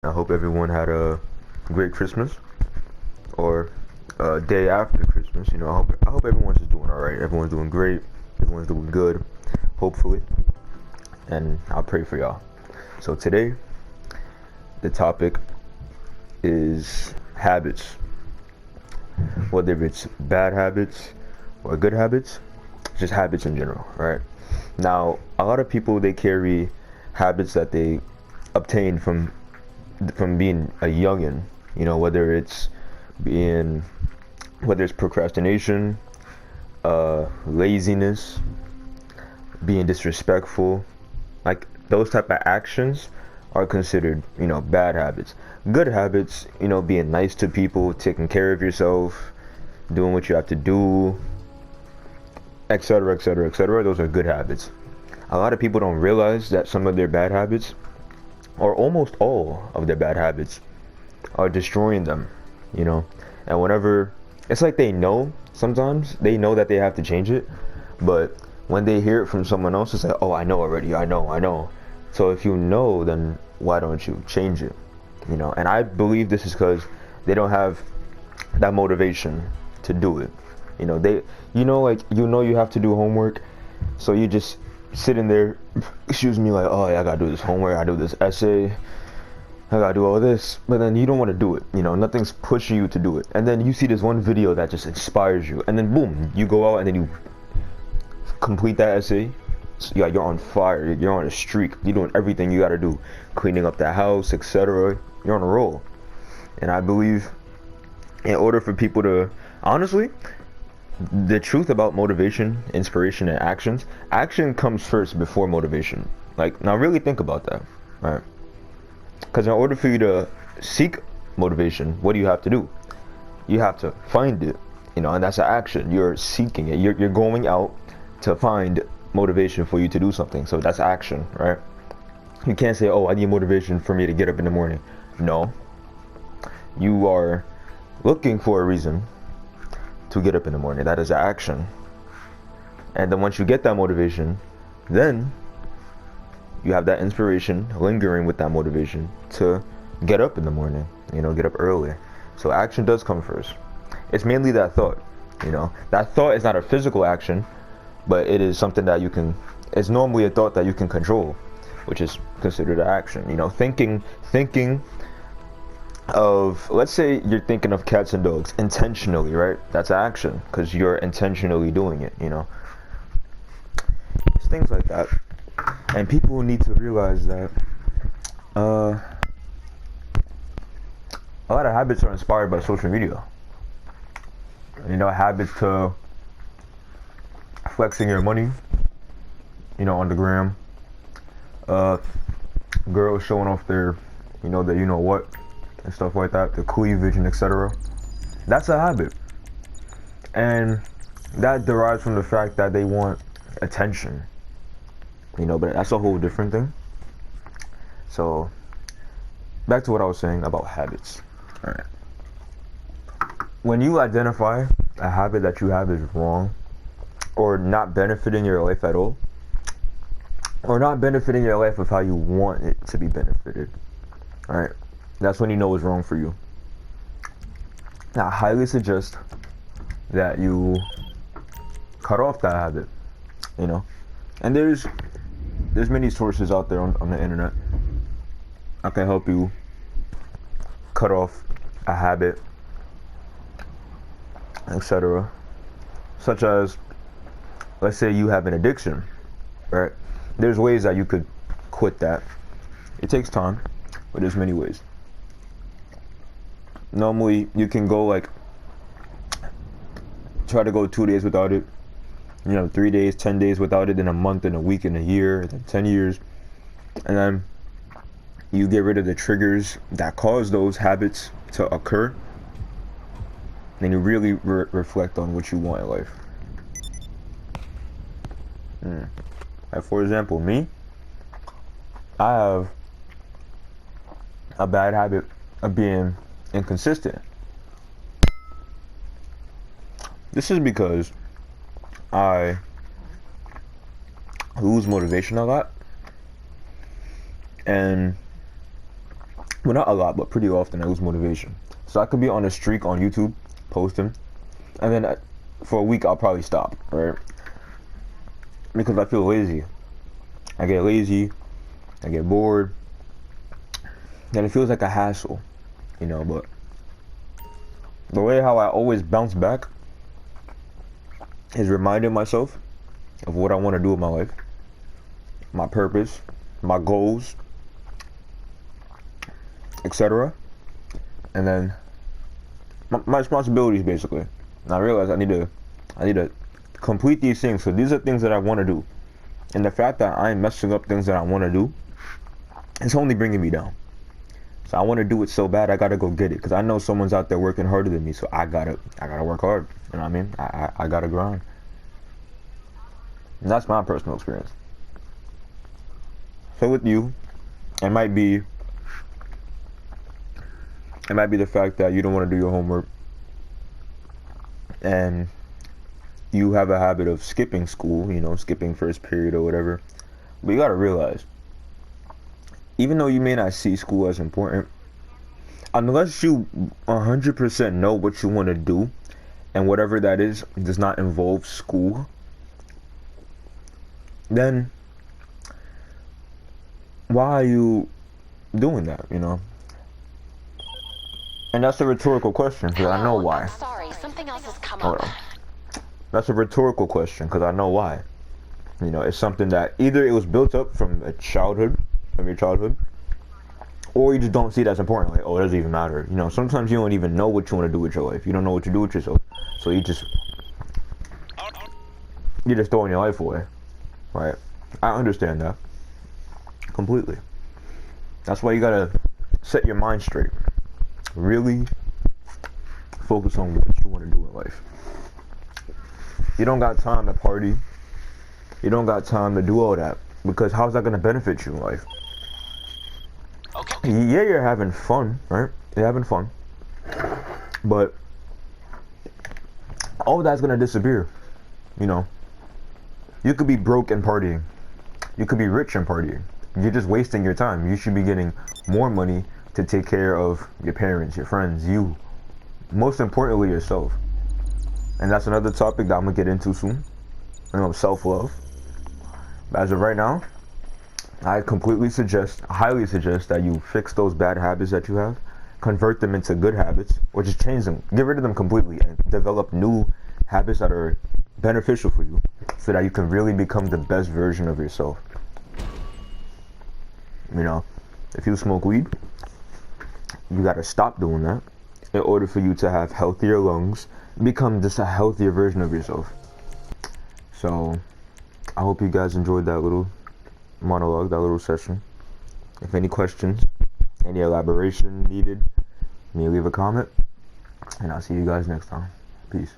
I hope everyone had a great Christmas or a day after Christmas. I hope everyone's just doing all right. Everyone's doing great. Everyone's doing good, hopefully. And I'll pray for y'all. So today, the topic is habits. Whether it's bad habits or good habits, just habits in general, right? Now, a lot of people, they carry habits that they obtain from being a youngin, being whether it's procrastination, laziness, being disrespectful, like those type of actions are considered, bad habits. Good habits, being nice to people, taking care of yourself, doing what you have to do, etc., etc., etc. Those are good habits. A lot of people don't realize that some of their bad habits, or almost all of their bad habits, are destroying them, and whenever it's like sometimes they know that they have to change it, but when they hear it from someone else, it's like, oh, I know already, I know. So if you know, then why don't you change it? And I believe this is because they don't have that motivation to do it. You have to do homework, so you just sitting there, like, oh yeah, I gotta do this homework, I do this essay, I gotta do all this, but then you don't want to do it. Nothing's pushing you to do it, and then you see this one video that just inspires you, and then boom, you go out and then you complete that essay. So, yeah, you're on fire, you're on a streak, you're doing everything you gotta do, cleaning up the house, etc. You're on a roll. And I believe in order for people to, honestly, the truth about motivation, inspiration, and action comes first before motivation. Like, now really think about that, right? Because in order for you to seek motivation, what do you have to do? You have to find it, and that's an action. You're seeking it. You're going out to find motivation for you to do something. So that's action, right? You can't say, oh, I need motivation for me to get up in the morning. No. You are looking for a reason to get up in the morning. That is action. And then once you get that motivation, then you have that inspiration lingering with that motivation to get up in the morning, get up early. So action does come first. It's mainly that thought. That thought is not a physical action, but it is something that it's normally a thought that you can control, which is considered an action. Thinking of, let's say you're thinking of cats and dogs intentionally, right? That's action, because you're intentionally doing it. It's things like that, and people need to realize that a lot of habits are inspired by social media. Habits to flexing your money, on the gram, girls showing off their, what, and stuff like that, the cleavage and etc. That's a habit, and that derives from the fact that they want attention, but that's a whole different thing. So back to what I was saying about habits. All right. When you identify a habit that you have is wrong, or not benefiting your life at all, or not benefiting your life with how you want it to be benefited, all right, that's when you know it's wrong for you. Now, I highly suggest that you cut off that habit, and there's many sources out there on the internet that can help you cut off a habit, etc. Such as, let's say you have an addiction, right? There's ways that you could quit that. It takes time, but there's many ways. Normally, you can go try to go 2 days without it, 3 days, 10 days without it, then a month, and a week, and a year, then 10 years. And then you get rid of the triggers that cause those habits to occur. Then you really reflect on what you want in life. Like, for example, me, I have a bad habit of being inconsistent. This is because I lose motivation a lot, and Well, not a lot, but pretty often I lose motivation. So I could be on a streak on YouTube, posting, and then for a week I'll probably stop, right? Because I feel lazy. I get lazy, I get bored, and it feels like a hassle, you know, but the way how I always bounce back is reminding myself of what I want to do with my life, my purpose, my goals, etc. And then my responsibilities, basically. And I realize I need to complete these things. So these are things that I want to do, and the fact that I'm messing up things that I want to do, it's only bringing me down. So I want to do it so bad, I gotta go get it, because I know someone's out there working harder than me. So I gotta work hard. You know what I mean? I gotta grind. And that's my personal experience. So with you, it might be the fact that you don't want to do your homework, and you have a habit of skipping school, you know, skipping first period or whatever. But you gotta realize, even though you may not see school as important, unless you 100% know what you want to do, and whatever that is does not involve school, then why are you doing that, you know? And that's a rhetorical question, because I know why. Sorry, something else has come Hold up. on. That's a rhetorical question, because I know why. You know, it's something that either it was built up from your childhood, or you just don't see it as important. Like, oh, it doesn't even matter. You know, sometimes you don't even know what you want to do with your life. You don't know what to do with yourself, so you're just throwing your life away, right? I understand that completely. That's why you gotta set your mind straight. Really focus on what you want to do in life. You don't got time to party. You don't got time to do all that, because how's that gonna benefit you in life? Okay. Yeah, you're having fun, right? You're having fun, but all that's gonna disappear. You know, you could be broke and partying. You could be rich and partying. You're just wasting your time. You should be getting more money to take care of your parents, your friends, you. Most importantly, yourself. And that's another topic that I'm gonna get into soon. You know, self-love. But as of right now, I highly suggest that you fix those bad habits that you have, convert them into good habits, or just change them, get rid of them completely, and develop new habits that are beneficial for you, so that you can really become the best version of yourself. You know, if you smoke weed, you gotta stop doing that in order for you to have healthier lungs, become just a healthier version of yourself. So I hope you guys enjoyed that little monologue, that little session. If any questions, any elaboration needed, you may leave a comment, and I'll see you guys next time. Peace.